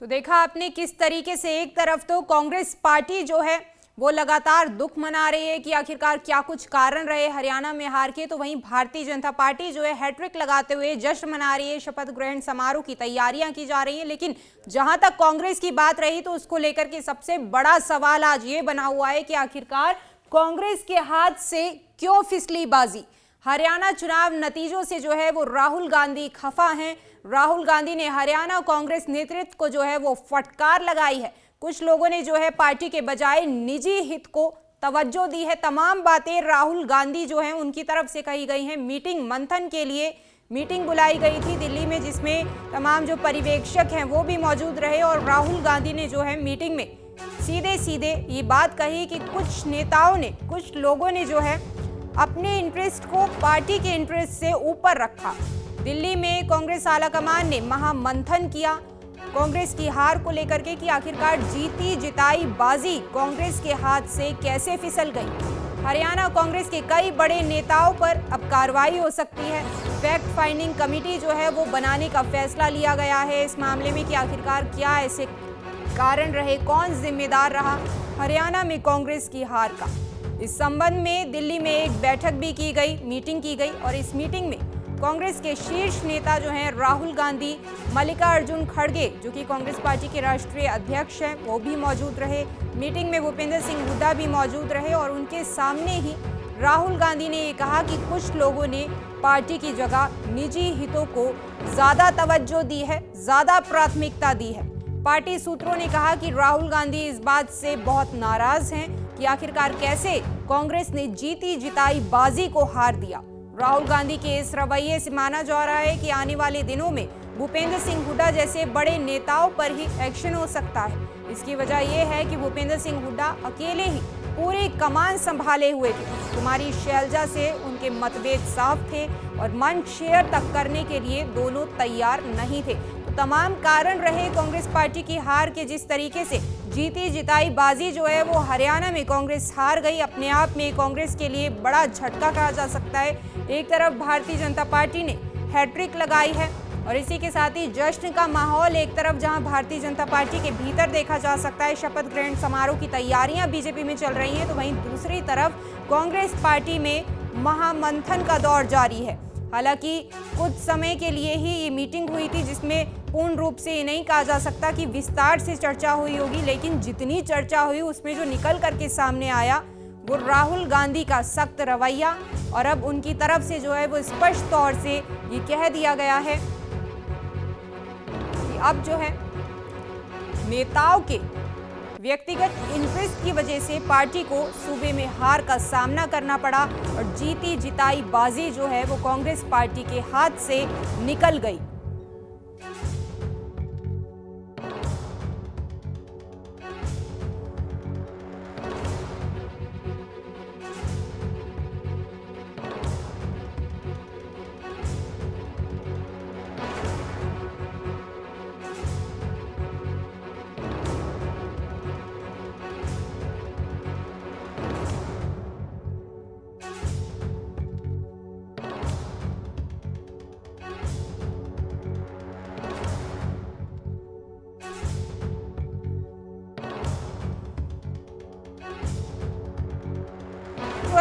तो देखा आपने किस तरीके से एक तरफ तो कांग्रेस पार्टी जो है वो लगातार दुख मना रही है कि आखिरकार क्या कुछ कारण रहे हरियाणा में हार के, तो वहीं भारतीय जनता पार्टी जो है हैट्रिक लगाते हुए जश्न मना रही है। शपथ ग्रहण समारोह की तैयारियां की जा रही है। लेकिन जहां तक कांग्रेस की बात रही तो उसको लेकर के सबसे बड़ा सवाल आज ये बना हुआ है कि आखिरकार कांग्रेस के हाथ से क्यों फिसली बाजी। हरियाणा चुनाव नतीजों से जो है वो राहुल गांधी खफा हैं। राहुल गांधी ने हरियाणा कांग्रेस नेतृत्व को जो है वो फटकार लगाई है। कुछ लोगों ने जो है पार्टी के बजाय निजी हित को तवज्जो दी है। तमाम बातें राहुल गांधी जो है उनकी तरफ से कही गई हैं। मीटिंग मंथन के लिए मीटिंग बुलाई गई थी दिल्ली में, जिसमें तमाम जो पर्यवेक्षक हैं वो भी मौजूद रहे और राहुल गांधी ने जो है मीटिंग में सीधे सीधे ये बात कही कि कुछ नेताओं ने, कुछ लोगों ने जो है अपने इंटरेस्ट को पार्टी के इंटरेस्ट से ऊपर रखा। दिल्ली में कांग्रेस आलाकमान ने महामंथन किया कांग्रेस की हार को लेकर के कि आखिरकार जीती जिताई बाजी कांग्रेस के हाथ से कैसे फिसल गई। हरियाणा कांग्रेस के कई बड़े नेताओं पर अब कार्रवाई हो सकती है। फैक्ट फाइंडिंग कमेटी जो है वो बनाने का फैसला लिया गया है इस मामले में कि आखिरकार क्या ऐसे कारण रहे, कौन जिम्मेदार रहा हरियाणा में कांग्रेस की हार का। इस संबंध में दिल्ली में एक बैठक भी की गई, मीटिंग की गई और इस मीटिंग में कांग्रेस के शीर्ष नेता जो हैं राहुल गांधी, मल्लिकार्जुन खड़गे जो कि कांग्रेस पार्टी के राष्ट्रीय अध्यक्ष हैं वो भी मौजूद रहे। मीटिंग में भूपेंद्र सिंह हुड्डा भी मौजूद रहे और उनके सामने ही राहुल गांधी ने ये कहा कि कुछ लोगों ने पार्टी की जगह निजी हितों को ज्यादा तवज्जो दी है, ज्यादा प्राथमिकता दी है। पार्टी सूत्रों ने कहा कि राहुल गांधी इस बात से बहुत नाराज हैं कि आखिरकार कैसे कांग्रेस ने जीती जिताई बाजी को हार दिया। राहुल गांधी के इस रवैये से माना जा रहा है कि आने वाले दिनों में भूपेंद्र सिंह हुड्डा जैसे बड़े नेताओं पर ही एक्शन हो सकता है। इसकी वजह यह है कि भूपेंद्र सिंह हुड्डा अकेले ही पूरी कमान संभाले हुए थे। कुमारी शैलजा से उनके मतभेद साफ थे और मंच शेयर तक करने के लिए दोनों तैयार नहीं थे। तो तमाम कारण रहे कांग्रेस पार्टी की हार के। जिस तरीके से जीती जिताई बाजी जो है वो हरियाणा में कांग्रेस हार गई, अपने आप में कांग्रेस के लिए बड़ा झटका कहा जा सकता है। एक तरफ भारतीय जनता पार्टी ने हैट्रिक लगाई है और इसी के साथ ही जश्न का माहौल एक तरफ जहां भारतीय जनता पार्टी के भीतर देखा जा सकता है। शपथ ग्रहण समारोह की तैयारियां बीजेपी में चल रही हैं, तो वहीं दूसरी तरफ कांग्रेस पार्टी में महामंथन का दौर जारी है। हालांकि कुछ समय के लिए ही ये मीटिंग हुई थी जिसमें पूर्ण रूप से ये नहीं कहा जा सकता कि विस्तार से चर्चा हुई होगी, लेकिन जितनी चर्चा हुई उसमें जो निकल करके सामने आया वो राहुल गांधी का सख्त रवैया, और अब उनकी तरफ से जो है वो स्पष्ट तौर से ये कह दिया गया है कि अब जो है नेताओं के व्यक्तिगत इंटरेस्ट की वजह से पार्टी को सूबे में हार का सामना करना पड़ा और जीती जिताई बाजी जो है वो कांग्रेस पार्टी के हाथ से निकल गई।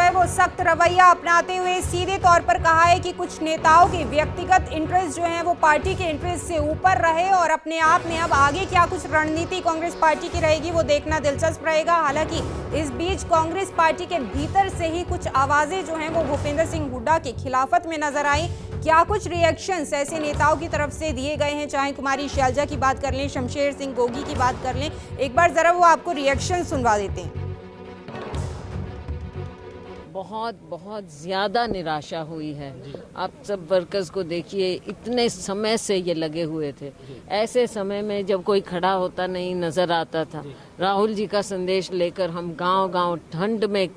वो सख्त रवैया अपनाते हुए सीधे तौर पर कहा है कि कुछ नेताओं के व्यक्तिगत इंटरेस्ट जो हैं वो पार्टी के इंटरेस्ट से ऊपर रहे और अपने आप में अब आगे क्या कुछ रणनीति कांग्रेस पार्टी की रहेगी वो देखना दिलचस्प रहेगा। हालांकि इस बीच कांग्रेस पार्टी के भीतर से ही कुछ आवाजें जो हैं वो भूपेंद्र सिंह हुड्डा के खिलाफत में नजर आई। क्या कुछ रिएक्शंस ऐसे नेताओं की तरफ से दिए गए हैं, चाहे कुमारी शैलजा की बात कर लें, शमशेर सिंह गोगी की बात कर लें, एक बार जरा वो आपको रिएक्शन सुनवा देते हैं। बहुत बहुत ज़्यादा निराशा हुई है। आप सब वर्कर्स को देखिए, इतने समय से ये लगे हुए थे। ऐसे समय में जब कोई खड़ा होता नहीं नज़र आता था, राहुल जी का संदेश लेकर हम गांव-गांव ठंड में,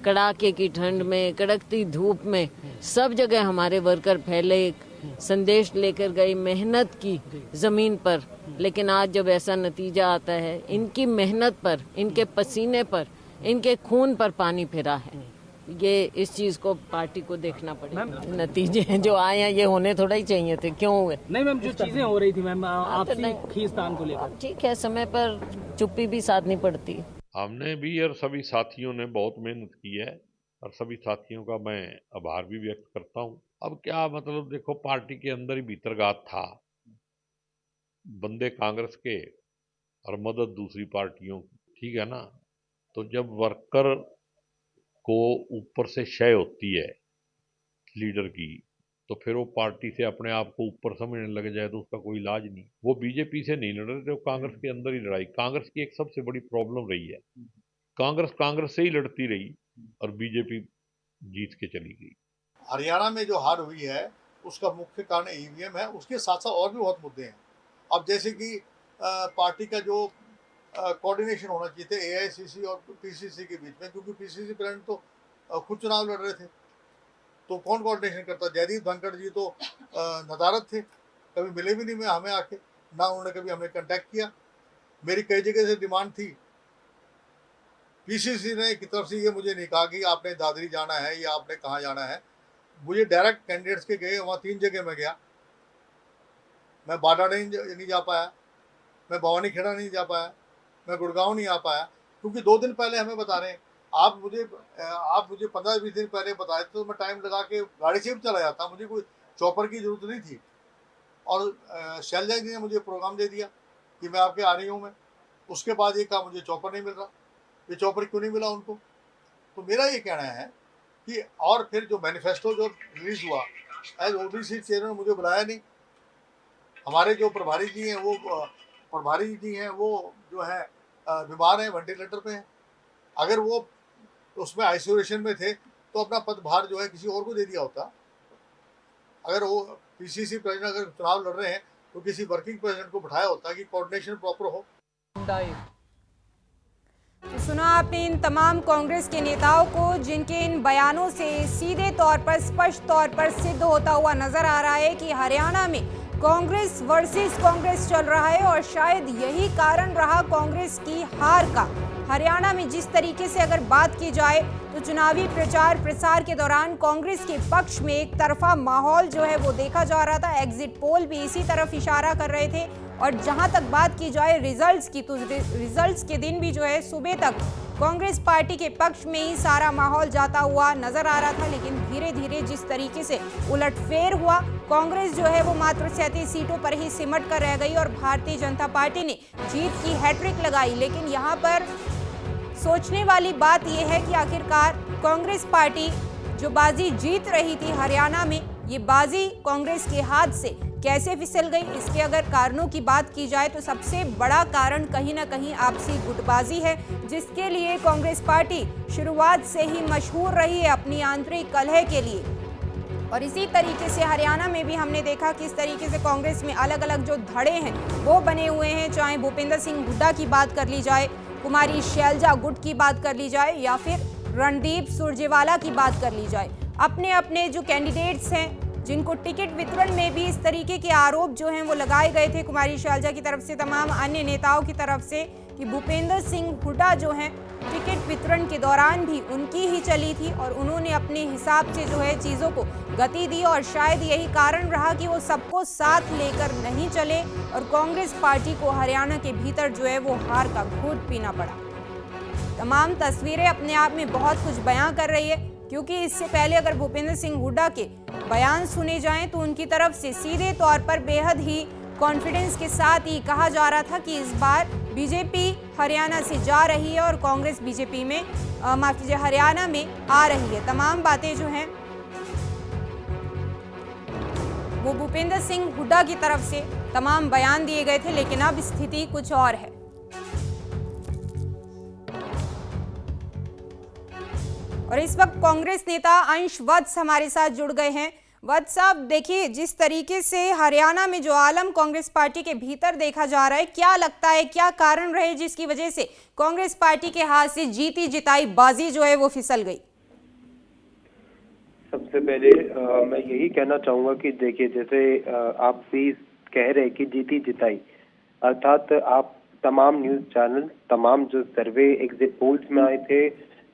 कड़ाके की ठंड में, कड़कती धूप में, सब जगह हमारे वर्कर फैले संदेश लेकर गए, मेहनत की ज़मीन पर। लेकिन आज जब ऐसा नतीजा आता है, इनकी मेहनत पर, इनके पसीने पर, इनके खून पर पानी फिरा है। ये इस चीज को पार्टी को देखना पड़ेगा। नतीजे जो आए हैं ये होने थोड़ा ही चाहिए थे, क्यों हुए? नहीं मैम, जो चीजें हो रही थी मैम आपसी खींचतान को लेकर, ठीक है, समय पर चुप्पी भी साधनी पड़ती है। हमने भी और सभी साथियों ने बहुत मेहनत की है और सभी साथियों का मैं आभार भी व्यक्त करता हूँ। अब क्या मतलब देखो, पार्टी के अंदर ही भीतरघात था, बंदे कांग्रेस के और मदद दूसरी पार्टियों की, ठीक है ना। तो जब वर्कर को ऊपर से क्षय होती है लीडर की, तो फिर वो पार्टी से अपने आप को ऊपर समझने लग जाए तो उसका कोई इलाज नहीं। वो बीजेपी से नहीं लड़ रहे थे, वो कांग्रेस के अंदर ही लड़ाई। कांग्रेस की एक सबसे बड़ी प्रॉब्लम रही है, कांग्रेस से ही लड़ती रही और बीजेपी जीत के चली गई। हरियाणा में जो हार हुई है उसका मुख्य कारण ईवीएम है, उसके साथ साथ और भी बहुत मुद्दे हैं। अब जैसे कि पार्टी का जो कोऑर्डिनेशन होना चाहिए था एआईसीसी और पीसीसी के बीच में, क्योंकि पीसीसी प्रेसिडेंट तो खुद चुनाव लड़ रहे थे, तो कौन कोऑर्डिनेशन करता? जयदीप धनखड़ जी तो नदारत थे, कभी मिले भी नहीं मैं हमें आके, ना उन्होंने कभी हमें कांटेक्ट किया। मेरी कई जगह से डिमांड थी, पीसीसी ने की तरफ से ये मुझे नहीं कहा कि आपने दादरी जाना है या आपने कहाँ जाना है। मुझे डायरेक्ट कैंडिडेट्स के गए, वहाँ 3 जगह में गया। मैं बाडा नहीं जा पाया, मैं भवानी खेड़ा नहीं जा पाया, मैं गुड़गांव नहीं आ पाया, क्योंकि 2 दिन पहले हमें बता रहे हैं। आप मुझे 15-20 दिन पहले बताए तो मैं टाइम लगा के गाड़ी से भी चला जाता, मुझे कोई चॉपर की जरूरत नहीं थी। और शैलजा जी ने मुझे प्रोग्राम दे दिया कि मैं आपके आ रही हूँ। मैं उसके बाद ये कहा मुझे चॉपर नहीं मिल रहा, ये चॉपर क्यों नहीं मिला उनको? तो मेरा ये कहना है कि, और फिर जो मैनिफेस्टो जो रिलीज हुआ, एज ओबीसी चेयरमैन मुझे बुलाया नहीं। हमारे जो प्रभारी जी हैं वो जो है बीमार हैं, वेंटिलेटर पे हैं। अगर वो उसमें आइसोलेशन में थे तो अपना पदभार जो है किसी और को दे दिया होता। अगर वो पीसीसी प्रेसिडेंट अगर चुनाव लड़ रहे हैं तो किसी वर्किंग प्रेसिडेंट को बिठाया होता कि कोऑर्डिनेशन प्रॉपर हो। तो सुना आपने इन तमाम कांग्रेस के नेताओं को, जिनके इन बयानों से सीधे तौर पर, स्पष्ट तौर पर सिद्ध होता हुआ नजर आ रहा है कि हरियाणा में कांग्रेस वर्सेस कांग्रेस चल रहा है और शायद यही कारण रहा कांग्रेस की हार का। हरियाणा में जिस तरीके से अगर बात की जाए तो चुनावी प्रचार प्रसार के दौरान कांग्रेस के पक्ष में एक तरफा माहौल जो है वो देखा जा रहा था। एग्जिट पोल भी इसी तरफ इशारा कर रहे थे। और जहां तक बात की जाए रिजल्ट्स की, तो रिजल्ट्स के दिन भी जो है सुबह तक कांग्रेस पार्टी के पक्ष में ही सारा माहौल जाता हुआ नजर आ रहा था। लेकिन धीरे धीरे जिस तरीके से उलटफेर हुआ, कांग्रेस जो है वो मात्र 37 सीटों पर ही सिमट कर रह गई और भारतीय जनता पार्टी ने जीत की हैट्रिक लगाई। लेकिन यहाँ पर सोचने वाली बात यह है कि आखिरकार कांग्रेस पार्टी जो बाजी जीत रही थी हरियाणा में, ये बाजी कांग्रेस के हाथ से कैसे फिसल गई। इसके अगर कारणों की बात की जाए तो सबसे बड़ा कारण कहीं ना कहीं आपसी गुटबाजी है, जिसके लिए कांग्रेस पार्टी शुरुआत से ही मशहूर रही है अपनी आंतरिक कलह के लिए। और इसी तरीके से हरियाणा में भी हमने देखा किस तरीके से कांग्रेस में अलग अलग जो धड़े हैं वो बने हुए हैं। चाहे भूपेंद्र सिंह हुड्डा की बात कर ली जाए, कुमारी शैलजा गुट की बात कर ली जाए, या फिर रणदीप सुरजेवाला की बात कर ली जाए। अपने अपने जो कैंडिडेट्स हैं, जिनको टिकट वितरण में भी इस तरीके के आरोप जो हैं वो लगाए गए थे कुमारी शैलजा की तरफ से, तमाम अन्य नेताओं की तरफ से, कि भूपेंद्र सिंह हुड्डा जो हैं टिकट वितरण के दौरान भी उनकी ही चली थी और उन्होंने अपने हिसाब से जो है चीज़ों को गति दी। और शायद यही कारण रहा कि वो सबको साथ लेकर नहीं चले और कांग्रेस पार्टी को हरियाणा के भीतर जो है वो हार का घूंट पीना पड़ा। तमाम तस्वीरें अपने आप में बहुत कुछ बयां कर रही है, क्योंकि इससे पहले अगर भूपेंद्र सिंह हुड्डा के बयान सुने जाएं तो उनकी तरफ से सीधे तौर पर बेहद ही कॉन्फिडेंस के साथ ही कहा जा रहा था कि इस बार बीजेपी हरियाणा से जा रही है और कांग्रेस बीजेपी में माफ कीजिए हरियाणा में आ रही है। तमाम बातें जो हैं वो भूपेंद्र सिंह हुड्डा की तरफ से तमाम बयान दिए गए थे, लेकिन अब स्थिति कुछ और है। और इस वक्त कांग्रेस नेता अंश वत्स हमारे साथ जुड़ गए हैं। वत्स साहब, देखिए जिस तरीके से हरियाणा में जो आलम कांग्रेस पार्टी के भीतर देखा जा रहा है, क्या लगता है क्या कारण रहे जिसकी वजह से कांग्रेस पार्टी के हाथ से जीती जिताई बाजी जो है वो फिसल गई? सबसे पहले मैं यही कहना चाहूंगा कि देखिए, जैसे आप भी कह रहे हैं कि जीती जिताई, अर्थात आप तमाम न्यूज चैनल, तमाम जो सर्वे एग्जिट पोल्स में आए थे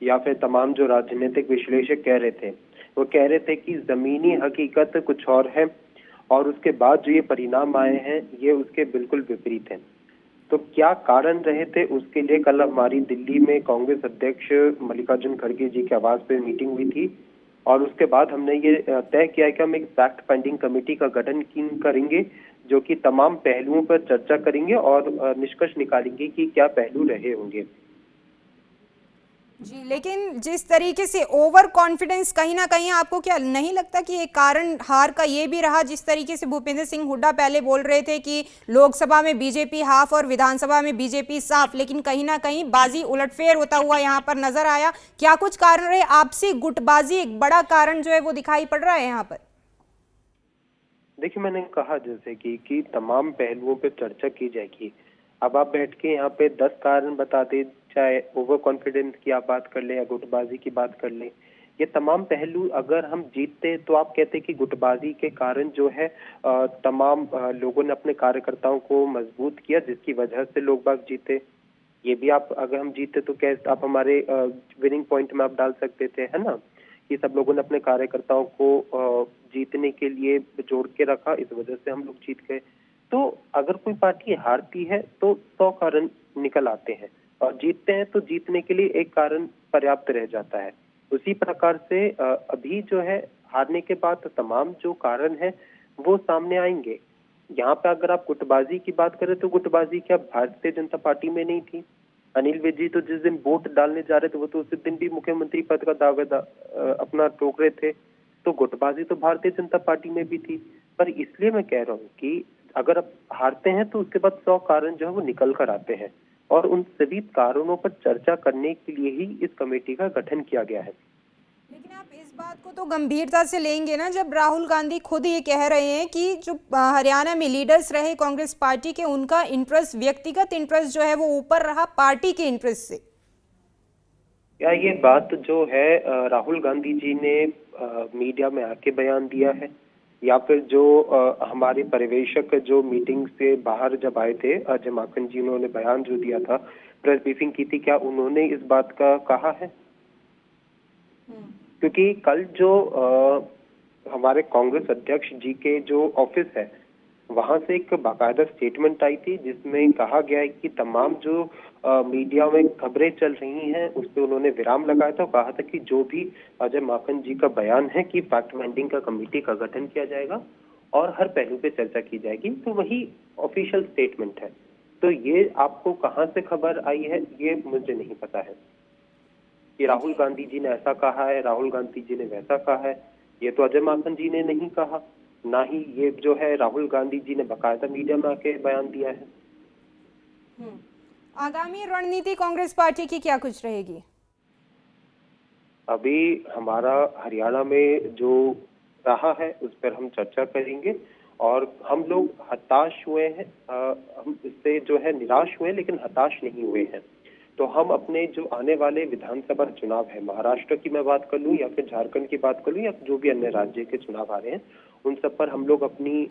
या फिर तमाम जो राजनीतिक विश्लेषक कह रहे थे, वो कह रहे थे कि जमीनी हकीकत कुछ और है और उसके बाद जो ये परिणाम आए हैं ये उसके बिल्कुल विपरीत हैं। तो क्या कारण रहे थे, उसके लिए कल हमारी दिल्ली में कांग्रेस अध्यक्ष मल्लिकार्जुन खड़गे जी के आवास पे मीटिंग हुई थी और उसके बाद हमने ये तय किया कि हम एक फैक्ट फाइंडिंग कमेटी का गठन करेंगे जो कि तमाम पहलुओं पर चर्चा करेंगे और निष्कर्ष निकालेंगे कि क्या पहलू रहे होंगे। जी, लेकिन जिस तरीके से ओवर कॉन्फिडेंस कहीं ना कहीं आपको क्या नहीं लगता कि एक कारण हार का ये भी रहा, जिस तरीके से भूपेंद्र सिंह हुड्डा पहले बोल रहे थे कि लोकसभा में बीजेपी हाफ और विधानसभा में बीजेपी साफ, लेकिन कहीं ना कहीं बाजी उलटफेर होता हुआ यहाँ पर नजर आया। क्या कुछ कारण रहे? आपसी गुटबाजी एक बड़ा कारण जो है वो दिखाई पड़ रहा है यहाँ पर। देखिए, मैंने कहा जैसे कि तमाम पहलुओं पर चर्चा की जाएगी। अब आप बैठ के यहाँ पे 10 कारण बता दे, चाहे ओवर कॉन्फिडेंस की आप बात कर ले या गुटबाजी की बात कर ले, ये तमाम पहलू अगर हम जीतते तो आप कहते कि गुटबाजी के कारण जो है तमाम लोगों ने अपने कार्यकर्ताओं को मजबूत किया जिसकी वजह से लोग बाग जीते। ये भी आप अगर हम जीते तो कैसे आप हमारे विनिंग पॉइंट में आप डाल सकते थे, है ना, कि सब लोगों ने अपने कार्यकर्ताओं को जीतने के लिए जोड़ के रखा, इस वजह से हम लोग जीत गए। तो अगर कोई पार्टी हारती है तो 100 कारण निकल आते हैं और जीतते हैं तो जीतने के लिए एक कारण पर्याप्त रह जाता है। उसी प्रकार से अभी जो है हारने के बाद तमाम जो कारण है वो सामने आएंगे। यहाँ पे अगर आप गुटबाजी की बात करें तो गुटबाजी क्या भारतीय जनता पार्टी में नहीं थी? अनिल विज जी तो जिस दिन वोट डालने जा रहे थे वो तो उस दिन भी मुख्यमंत्री पद का दावा अपना ठोक रहे थे। तो गुटबाजी तो भारतीय जनता पार्टी में भी थी। पर इसलिए मैं कह रहा हूँ कि अगर आप हारते हैं तो उसके बाद 100 कारण जो है वो निकल कर आते हैं और उन सभी कारणों पर चर्चा करने के लिए ही इस कमेटी का गठन किया गया है। लेकिन आप इस बात को तो गंभीरता से लेंगे ना, जब राहुल गांधी खुद ये कह रहे हैं कि जो हरियाणा में लीडर्स रहे कांग्रेस पार्टी के, उनका इंटरेस्ट, व्यक्तिगत इंटरेस्ट जो है वो ऊपर रहा पार्टी के इंटरेस्ट से। क्या ये बात जो है राहुल गांधी जी ने मीडिया में आके बयान दिया है या फिर जो हमारे पर्यवेक्षक जो मीटिंग से बाहर जब आए थे अजय माकन जी, उन्होंने बयान जो दिया था, प्रेस ब्रीफिंग की थी, क्या उन्होंने इस बात का कहा है? क्योंकि कल जो हमारे कांग्रेस अध्यक्ष जी के जो ऑफिस है वहां से एक बाकायदा स्टेटमेंट आई थी जिसमें कहा गया है कि तमाम जो मीडिया में खबरें चल रही हैं उस पर उन्होंने विराम लगाया था। कहा था कि जो भी अजय माकन जी का बयान है कि फैक्ट फाइंडिंग का कमेटी का गठन किया जाएगा और हर पहलू पे चर्चा की जाएगी, तो वही ऑफिशियल स्टेटमेंट है। तो ये आपको कहां से खबर आई है ये मुझे नहीं पता है कि राहुल गांधी जी ने ऐसा कहा है, राहुल गांधी जी ने वैसा कहा है। ये तो अजय माकन जी ने नहीं कहा, ना ही ये जो है राहुल गांधी जी ने बाकायदा मीडिया में आके बयान दिया है। आगामी रणनीति कांग्रेस पार्टी की क्या कुछ रहेगी? अभी हमारा हरियाणा में जो रहा है उस पर हम चर्चा करेंगे और हम लोग हताश हुए हैं, हम इससे जो है निराश हुए लेकिन हताश नहीं हुए हैं। तो हम अपने जो आने वाले विधानसभा चुनाव है, महाराष्ट्र की मैं बात कर लूँ या फिर झारखंड की बात कर लूँ या जो भी अन्य राज्य के चुनाव आ रहे हैं, उन सब पर हम लोग अपनी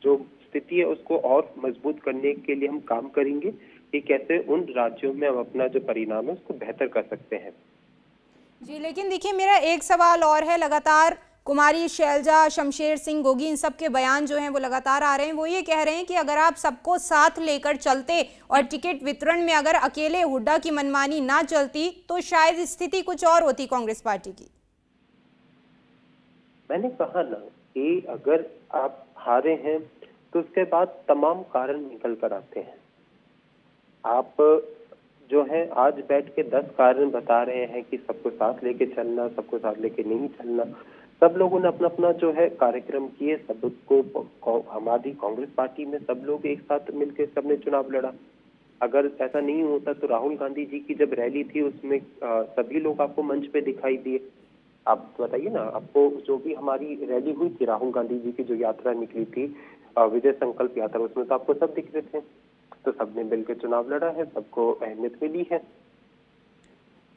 जो स्थिति है उसको और मजबूत करने के लिए हम काम करेंगे कि कैसे उन राज्यों में हम अपना जो परिणाम है उसको बेहतर कर सकते हैं। जी, लेकिन देखिए मेरा एक सवाल और है, लगातार कुमारी शैलजा, शमशेर सिंह गोगी, इन सब के बयान जो हैं वो लगातार आ रहे हैं। वो ये कह रहे हैं कि अगर आप सबको साथ लेकर चलते और टिकट वितरण में अगर अकेले हुड्डा की मनमानी ना चलती तो शायद स्थिति कुछ और होती कांग्रेस पार्टी की। मैंने कहा ना कि अगर आप हारे हैं तो उसके बाद तमाम कारण निकल कर आते हैं। आप जो है आज बैठ के 10 कारण बता रहे हैं कि सबको साथ लेके चलना, सबको साथ लेके नहीं चलना। सब लोगों ने अपना अपना जो है कार्यक्रम किए, सबको हमारी कांग्रेस पार्टी में सब लोग एक साथ मिलकर सबने चुनाव लड़ा। अगर ऐसा नहीं होता तो राहुल गांधी जी की जब रैली थी उसमें सभी लोग आपको मंच पे दिखाई दिए। आप बताइए ना, आपको जो भी हमारी रैली हुई थी राहुल गांधी जी की जो यात्रा निकली थी विजय संकल्प यात्रा, उसमें तो आपको सब दिख रहे थे। तो सबने मिलकर चुनाव लड़ा है, सबको अहमियत मिली है।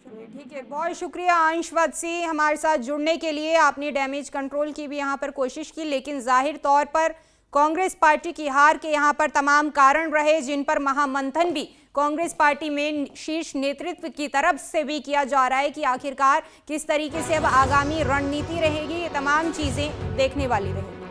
चलिए ठीक है, बहुत शुक्रिया अंश वत्सी हमारे साथ जुड़ने के लिए। आपने डैमेज कंट्रोल की भी यहाँ पर कोशिश की, लेकिन जाहिर तौर पर कांग्रेस पार्टी की हार के यहाँ पर तमाम कारण रहे जिन पर महामंथन भी कांग्रेस पार्टी में शीर्ष नेतृत्व की तरफ से भी किया जा रहा है कि आखिरकार किस तरीके से अब आगामी रणनीति रहेगी। ये तमाम चीजें देखने वाली रहेंगी।